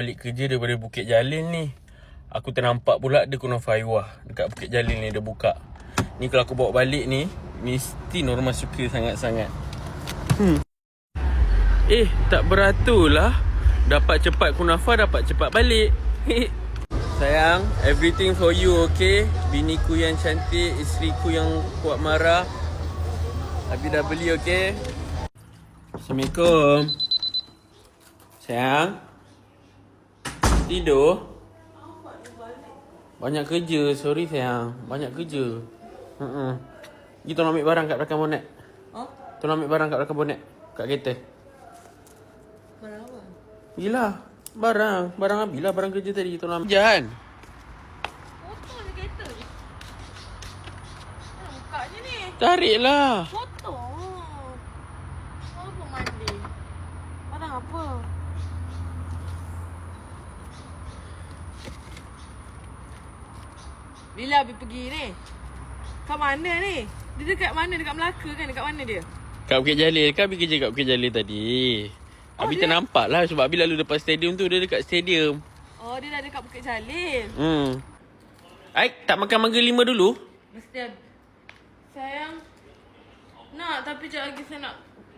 Balik kerja daripada Bukit Jalil ni, aku ternampak pula ada kunafa Aiwah dekat Bukit Jalil ni dia buka. Ni kalau aku bawa balik ni, mesti Norma suka sangat-sangat. Tak beratulah. Dapat cepat kunafa, dapat cepat balik. Sayang, everything for you, okay? Biniku yang cantik, isteriku yang kuat marah. Abi dah beli, okay? Assalamualaikum. Sayang, tidur? Banyak kerja, sorry sayang. Banyak kerja. Pergi tolong ambil barang kat belakang bonet. Tolong ambil barang kat belakang bonet. Kat kereta. Barang apa? Pergilah. Barang Abi lah, barang kerja tadi. Tolong ambil. Jahan. Foto je kereta je. Mana buka je ni? Tariklah. Foto. Apa mandi? Barang apa? Bila Abi pergi ni? Kat mana ni? Dia dekat mana? Dekat Melaka kan? Dekat mana dia? Kat Bukit Jalil. Kan Abi kerja kat Bukit Jalil tadi. Abi dia- ternampak lah sebab Abi lalu depan stadium tu. Dia dekat stadium. Oh, dia dah dekat Bukit Jalil. Aik tak makan mangga 5 dulu? Mesti ada. Sayang. Nak, tapi sekejap lagi saya nak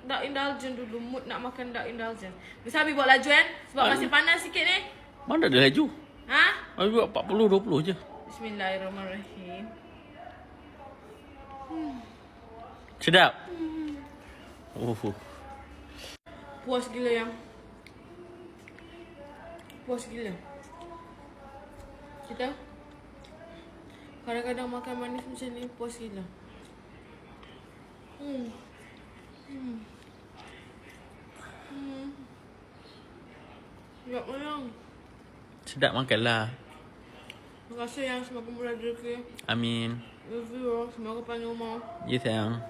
dark indulgent dulu. Mood nak makan dark indulgent. Bisa Abi buat laju kan? Sebab masih panas sikit ni. Mana ada laju? Ha? Abi buat 40-20 je. Bismillahirrahmanirrahim. Sedap? Puas gila yang. Puas gila. Kita kadang-kadang makan manis macam ni puas gila. Ya sayang. Sedap makanlah. Terima kasih yang semoga murah rezeki. Amin. Review semoga panjang umur. Ya sayang.